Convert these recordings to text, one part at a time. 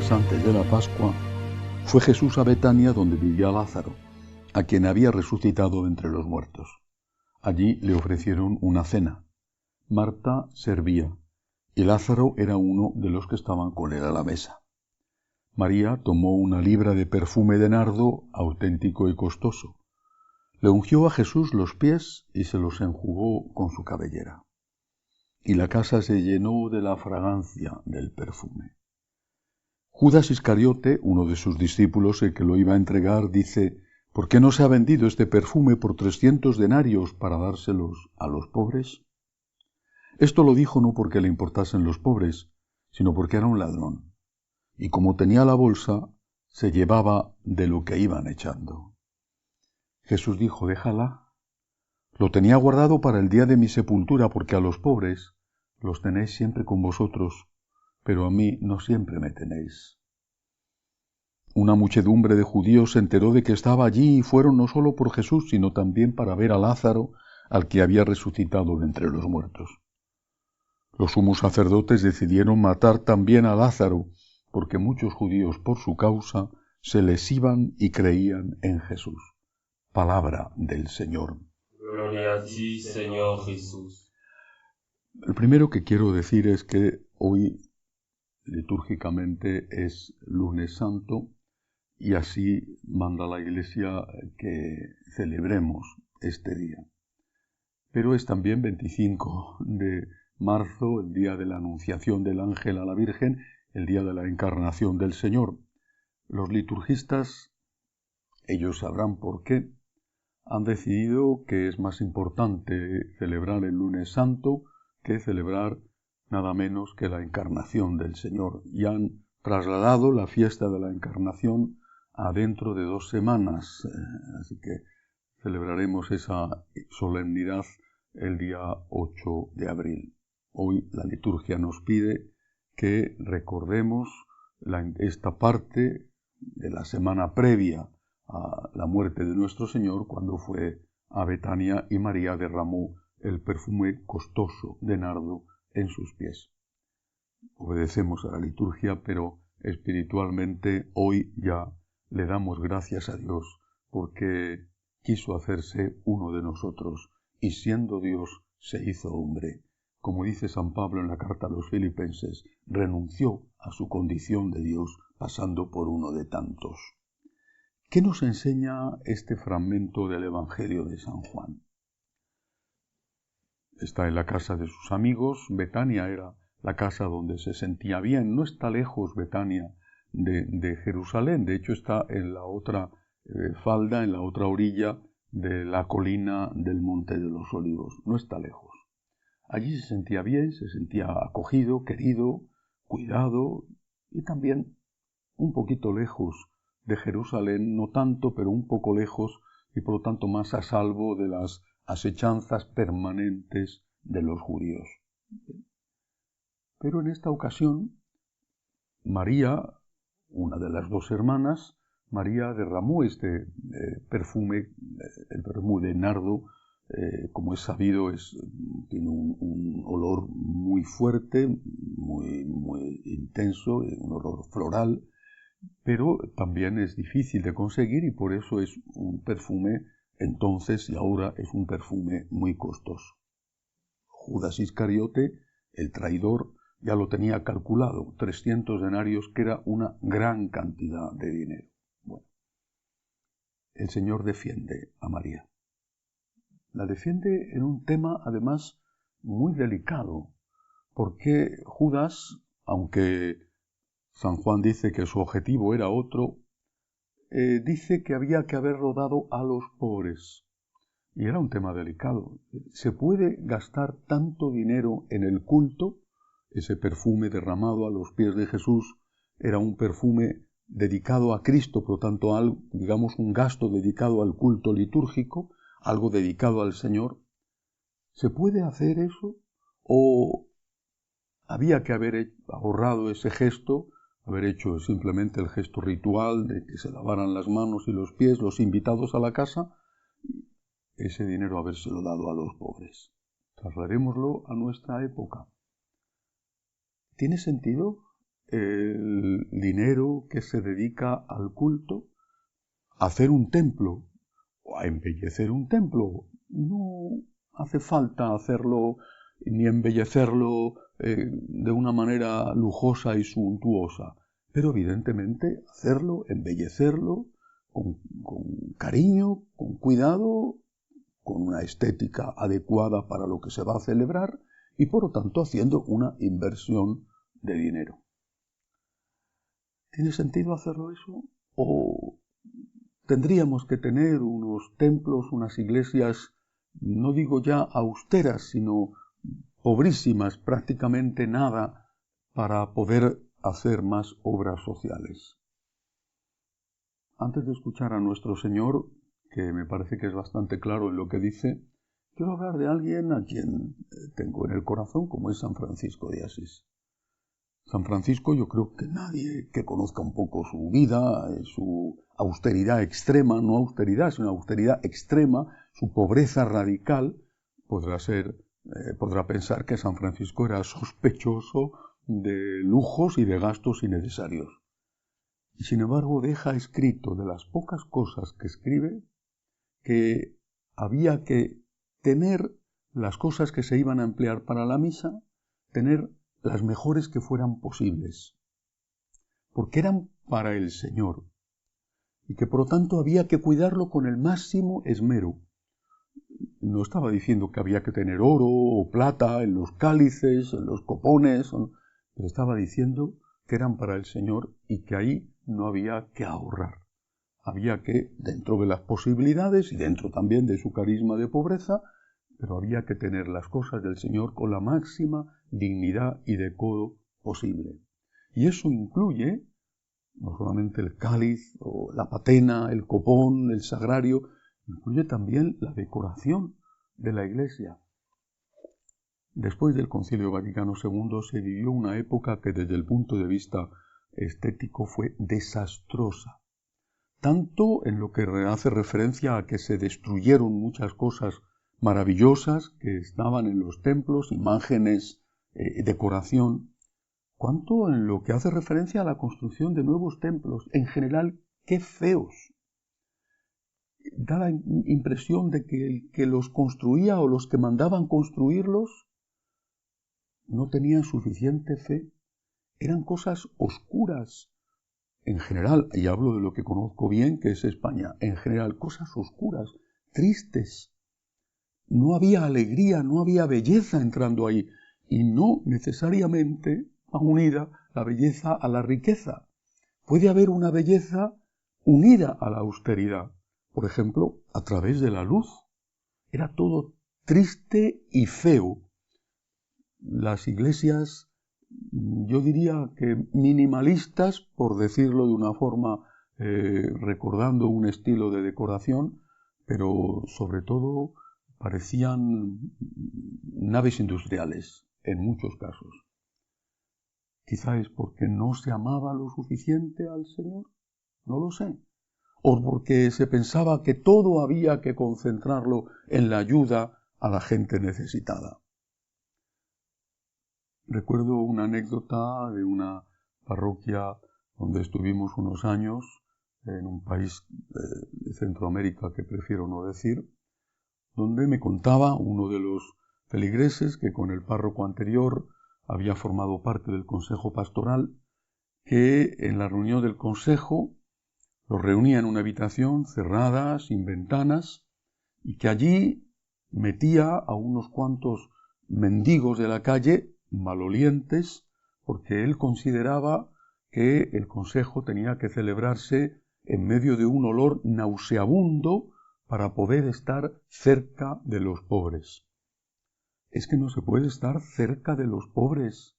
días antes de la Pascua, fue Jesús a Betania, donde vivía Lázaro, a quien había resucitado de entre los muertos. Allí le ofrecieron una cena. Marta servía, y Lázaro era uno de los que estaban con él a la mesa. María tomó una libra de perfume de nardo, auténtico y costoso. Le ungió a Jesús los pies y se los enjugó con su cabellera. Y la casa se llenó de la fragancia del perfume. Judas Iscariote, uno de sus discípulos, el que lo iba a entregar, dice: ¿por qué no se ha vendido este perfume por 300 denarios para dárselos a los pobres? Esto lo dijo no porque le importasen los pobres, sino porque era un ladrón. Y como tenía la bolsa, se llevaba de lo que iban echando. Jesús dijo: déjala. Lo tenía guardado para el día de mi sepultura, porque a los pobres los tenéis siempre con vosotros, pero a mí no siempre me tenéis. Una muchedumbre de judíos se enteró de que estaba allí y fueron no solo por Jesús, sino también para ver a Lázaro, al que había resucitado de entre los muertos. Los sumos sacerdotes decidieron matar también a Lázaro, porque muchos judíos por su causa se les iban y creían en Jesús. Palabra del Señor. Gloria a ti, Señor Jesús. El primero que quiero decir es que hoy litúrgicamente es Lunes Santo y así manda la Iglesia que celebremos este día. Pero es también 25 de marzo, el día de la Anunciación del Ángel a la Virgen, el día de la Encarnación del Señor. Los liturgistas, ellos sabrán por qué, han decidido que es más importante celebrar el Lunes Santo que celebrar nada menos que la Encarnación del Señor, y han trasladado la fiesta de la Encarnación a dentro de 2 semanas, así que celebraremos esa solemnidad el día 8 de abril. Hoy la liturgia nos pide que recordemos esta parte de la semana previa a la muerte de nuestro Señor, cuando fue a Betania y María derramó el perfume costoso de nardo en sus pies. Obedecemos a la liturgia, pero espiritualmente hoy ya le damos gracias a Dios porque quiso hacerse uno de nosotros y siendo Dios se hizo hombre. Como dice San Pablo en la carta a los Filipenses, renunció a su condición de Dios pasando por uno de tantos. ¿Qué nos enseña este fragmento del Evangelio de San Juan? Está en la casa de sus amigos. Betania era la casa donde se sentía bien. No está lejos Betania de Jerusalén. De hecho, está en la otra falda, en la otra orilla de la colina del Monte de los Olivos. No está lejos. Allí se sentía bien, se sentía acogido, querido, cuidado y también un poquito lejos de Jerusalén, no tanto, pero un poco lejos y por lo tanto más a salvo de las asechanzas permanentes de los judíos. Pero en esta ocasión, María, una de las 2 hermanas, María derramó este perfume, el perfume de nardo, como es sabido, tiene un olor muy fuerte, muy intenso, un olor floral, pero también es difícil de conseguir y por eso es un perfume, entonces y ahora es un perfume muy costoso. Judas Iscariote, el traidor, ya lo tenía calculado, 300 denarios, que era una gran cantidad de dinero. Bueno, el Señor defiende a María. La defiende en un tema, además, muy delicado, porque Judas, aunque San Juan dice que su objetivo era otro, dice que había que haberlo dado a los pobres. Y era un tema delicado. ¿Se puede gastar tanto dinero en el culto? Ese perfume derramado a los pies de Jesús era un perfume dedicado a Cristo, por lo tanto, digamos, un gasto dedicado al culto litúrgico, algo dedicado al Señor. ¿Se puede hacer eso? ¿O había que haber ahorrado ese gesto, haber hecho simplemente el gesto ritual de que se lavaran las manos y los pies los invitados a la casa, ese dinero habérselo dado a los pobres? Trasladámoslo a nuestra época. ¿Tiene sentido el dinero que se dedica al culto a hacer un templo o a embellecer un templo. No hace falta hacerlo ni embellecerlo de una manera lujosa y suntuosa, pero evidentemente hacerlo, embellecerlo con cariño, con cuidado, con una estética adecuada para lo que se va a celebrar y por lo tanto haciendo una inversión de dinero. ¿Tiene sentido hacerlo eso? ¿O tendríamos que tener unos templos, unas iglesias, no digo ya austeras, sino pobrísimas, prácticamente nada, para poder hacer más obras sociales? Antes de escuchar a nuestro Señor, que me parece que es bastante claro en lo que dice, quiero hablar de alguien a quien tengo en el corazón, como es San Francisco de Asís. San Francisco, yo creo que nadie que conozca un poco su vida, su austeridad extrema, no austeridad, sino austeridad extrema, su pobreza radical, podrá pensar que San Francisco era sospechoso de lujos y de gastos innecesarios. Y sin embargo deja escrito de las pocas cosas que escribe que había que tener las cosas que se iban a emplear para la misa, tener las mejores que fueran posibles, porque eran para el Señor, y que por lo tanto había que cuidarlo con el máximo esmero. No estaba diciendo que había que tener oro o plata en los cálices, en los copones, pero estaba diciendo que eran para el Señor y que ahí no había que ahorrar. Había que, dentro de las posibilidades y dentro también de su carisma de pobreza, pero había que tener las cosas del Señor con la máxima dignidad y decoro posible. Y eso incluye no solamente el cáliz o la patena, el copón, el sagrario, incluye también la decoración de la iglesia. Después del Concilio Vaticano II se vivió una época que desde el punto de vista estético fue desastrosa. Tanto en lo que hace referencia a que se destruyeron muchas cosas maravillosas que estaban en los templos, imágenes, decoración, cuanto en lo que hace referencia a la construcción de nuevos templos. En general, qué feos. Da la impresión de que el que los construía o los que mandaban construirlos no tenían suficiente fe. Eran cosas oscuras. En general, y hablo de lo que conozco bien, que es España, en general, cosas oscuras, tristes. No había alegría, no había belleza entrando ahí. Y no necesariamente va unida la belleza a la riqueza. Puede haber una belleza unida a la austeridad. Por ejemplo, a través de la luz. Era todo triste y feo. Las iglesias, yo diría que minimalistas, por decirlo de una forma, recordando un estilo de decoración, pero sobre todo parecían naves industriales en muchos casos. Quizá es porque no se amaba lo suficiente al Señor, no lo sé. O porque se pensaba que todo había que concentrarlo en la ayuda a la gente necesitada. Recuerdo una anécdota de una parroquia donde estuvimos unos años, en un país de Centroamérica que prefiero no decir, donde me contaba uno de los feligreses que con el párroco anterior había formado parte del consejo pastoral, que en la reunión del consejo los reunía en una habitación cerrada, sin ventanas, y que allí metía a unos cuantos mendigos de la calle, malolientes, porque él consideraba que el consejo tenía que celebrarse en medio de un olor nauseabundo para poder estar cerca de los pobres. Es que no se puede estar cerca de los pobres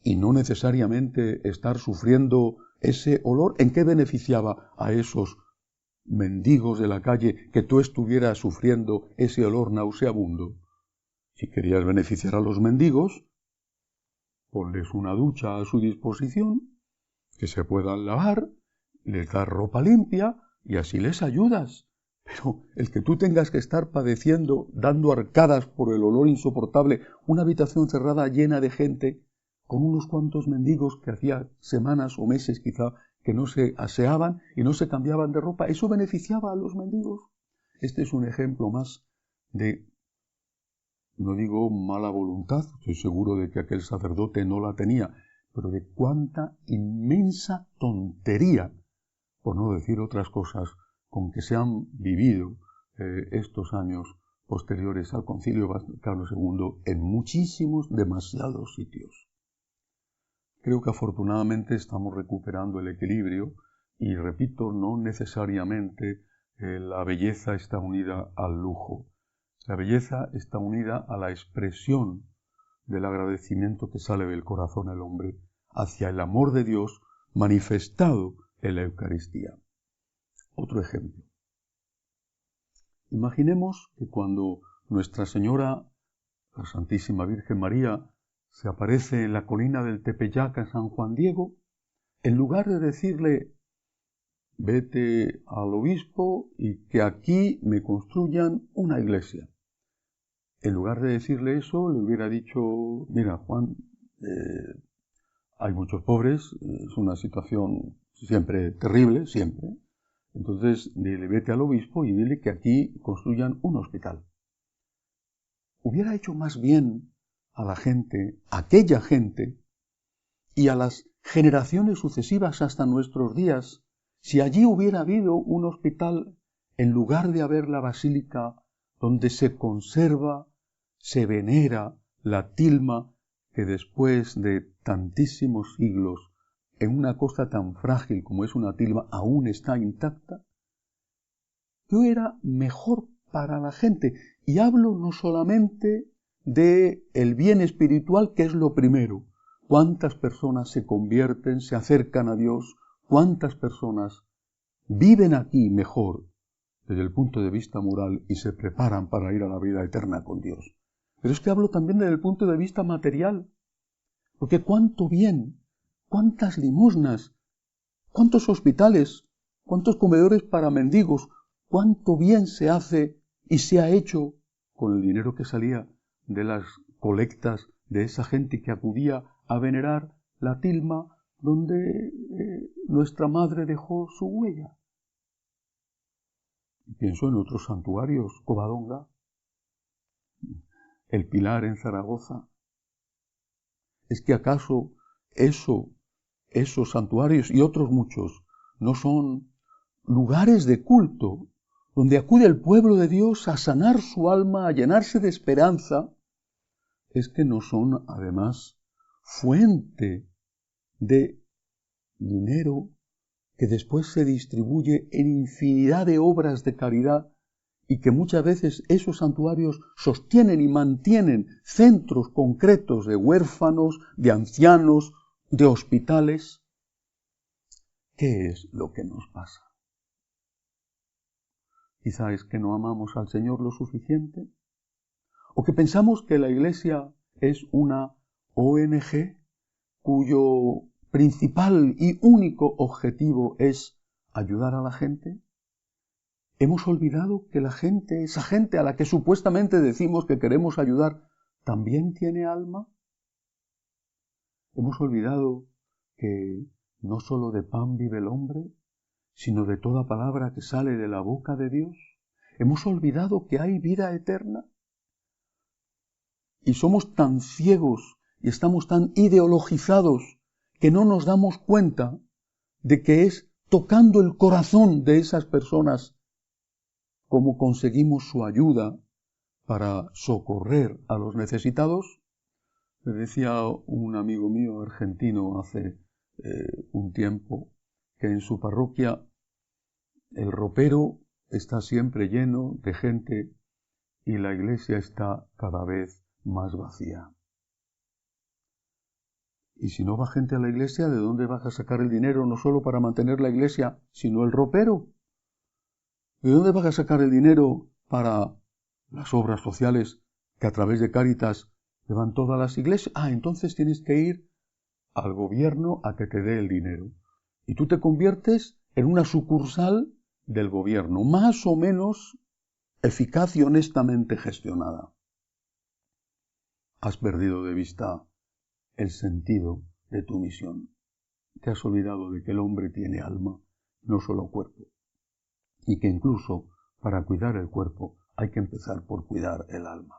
y no necesariamente estar sufriendo ese olor. ¿En qué beneficiaba a esos mendigos de la calle que tú estuvieras sufriendo ese olor nauseabundo? Si querías beneficiar a los mendigos, ponles una ducha a su disposición, que se puedan lavar, les das ropa limpia y así les ayudas. Pero el que tú tengas que estar padeciendo, dando arcadas por el olor insoportable, una habitación cerrada llena de gente con unos cuantos mendigos que hacía semanas o meses quizá que no se aseaban y no se cambiaban de ropa. Eso beneficiaba a los mendigos. Este es un ejemplo más de, no digo mala voluntad, estoy seguro de que aquel sacerdote no la tenía, pero de cuánta inmensa tontería, por no decir otras cosas, con que se han vivido estos años posteriores al Concilio Vaticano II en muchísimos, demasiados sitios. Creo que afortunadamente estamos recuperando el equilibrio y, repito, no necesariamente la belleza está unida al lujo. La belleza está unida a la expresión del agradecimiento que sale del corazón del hombre hacia el amor de Dios manifestado en la Eucaristía. Otro ejemplo. Imaginemos que cuando Nuestra Señora, la Santísima Virgen María, se aparece en la colina del Tepeyac en San Juan Diego, en lugar de decirle, vete al obispo y que aquí me construyan una iglesia, en lugar de decirle eso, le hubiera dicho, mira, Juan, hay muchos pobres, es una situación siempre terrible, siempre. Entonces, dile, vete al obispo y dile que aquí construyan un hospital. Hubiera hecho más bien a la gente, a aquella gente, y a las generaciones sucesivas hasta nuestros días, si allí hubiera habido un hospital en lugar de haber la basílica donde se conserva, se venera la tilma que después de tantísimos siglos en una cosa tan frágil como es una tilma aún está intacta, ¿qué era mejor para la gente? Y hablo no solamente de el bien espiritual, que es lo primero. ¿Cuántas personas se convierten, se acercan a Dios? ¿Cuántas personas viven aquí mejor desde el punto de vista moral y se preparan para ir a la vida eterna con Dios? Pero es que hablo también desde el punto de vista material, porque cuánto bien, cuántas limosnas, cuántos hospitales, cuántos comedores para mendigos, cuánto bien se hace y se ha hecho con el dinero que salía de las colectas de esa gente que acudía a venerar la tilma donde nuestra madre dejó su huella. Pienso en otros santuarios, Covadonga, el Pilar en Zaragoza. ¿Es que acaso esos santuarios y otros muchos no son lugares de culto donde acude el pueblo de Dios a sanar su alma, a llenarse de esperanza? Es que no son además fuente de dinero que después se distribuye en infinidad de obras de caridad y que muchas veces esos santuarios sostienen y mantienen centros concretos de huérfanos, de ancianos, de hospitales. ¿Qué es lo que nos pasa? Quizá es que no amamos al Señor lo suficiente, o que pensamos que la Iglesia es una ONG cuyo principal y único objetivo es ayudar a la gente. Hemos olvidado que la gente, esa gente a la que supuestamente decimos que queremos ayudar, también tiene alma. Hemos olvidado que no solo de pan vive el hombre, sino de toda palabra que sale de la boca de Dios. Hemos olvidado que hay vida eterna. Y somos tan ciegos y estamos tan ideologizados que no nos damos cuenta de que es tocando el corazón de esas personas como conseguimos su ayuda para socorrer a los necesitados. Me decía un amigo mío argentino hace un tiempo que en su parroquia el ropero está siempre lleno de gente y la iglesia está cada vez más vacía. Y si no va gente a la iglesia, ¿de dónde vas a sacar el dinero no solo para mantener la iglesia, sino el ropero? ¿De dónde vas a sacar el dinero para las obras sociales que a través de Cáritas llevan todas las iglesias? Entonces tienes que ir al gobierno a que te dé el dinero. Y tú te conviertes en una sucursal del gobierno, más o menos eficaz y honestamente gestionada. Has perdido de vista el sentido de tu misión. Te has olvidado de que el hombre tiene alma, no solo cuerpo, y que incluso para cuidar el cuerpo hay que empezar por cuidar el alma.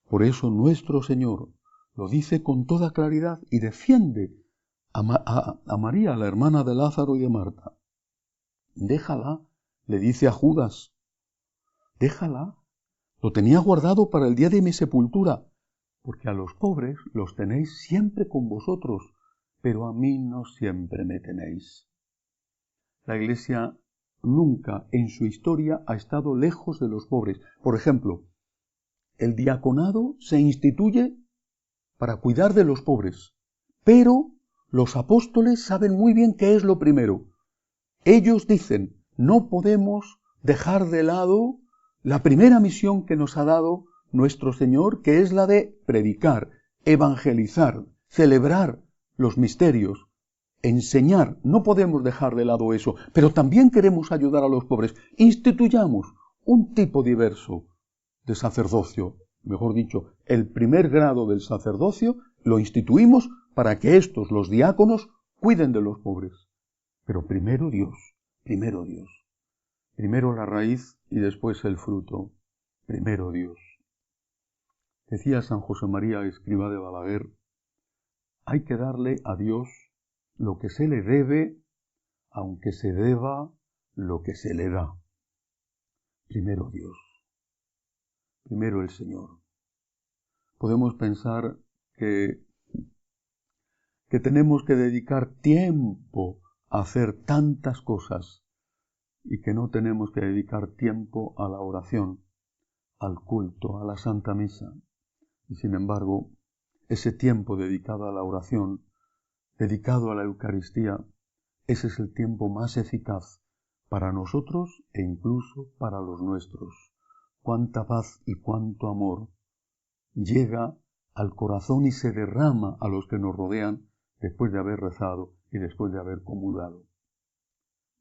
Por eso nuestro Señor lo dice con toda claridad y defiende a María, la hermana de Lázaro y de Marta. Déjala, le dice a Judas, déjala, lo tenía guardado para el día de mi sepultura, porque a los pobres los tenéis siempre con vosotros, pero a mí no siempre me tenéis. La Iglesia nunca en su historia ha estado lejos de los pobres. Por ejemplo, el diaconado se instituye para cuidar de los pobres, pero los apóstoles saben muy bien qué es lo primero. Ellos dicen, no podemos dejar de lado la primera misión que nos ha dado nuestro Señor, que es la de predicar, evangelizar, celebrar los misterios, enseñar. No podemos dejar de lado eso, pero también queremos ayudar a los pobres. Instituyamos un tipo diverso de sacerdocio, mejor dicho, el primer grado del sacerdocio lo instituimos para que estos, los diáconos, cuiden de los pobres. Pero primero Dios, primero Dios. Primero la raíz y después el fruto. Primero Dios. Decía San José María Escrivá de Balaguer, hay que darle a Dios lo que se le debe, aunque se deba lo que se le da. Primero Dios. Primero el Señor. Podemos pensar que tenemos que dedicar tiempo a hacer tantas cosas y que no tenemos que dedicar tiempo a la oración, al culto, a la Santa Misa. Y sin embargo, ese tiempo dedicado a la oración, dedicado a la Eucaristía, ese es el tiempo más eficaz para nosotros e incluso para los nuestros. Cuánta paz y cuánto amor llega al corazón y se derrama a los que nos rodean después de haber rezado y después de haber comulgado.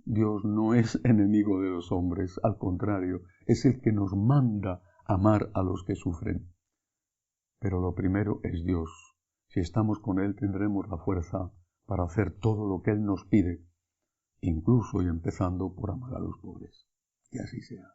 Dios no es enemigo de los hombres, al contrario, es el que nos manda amar a los que sufren. Pero lo primero es Dios. Si estamos con Él tendremos la fuerza para hacer todo lo que Él nos pide, incluso y empezando por amar a los pobres. Que así sea.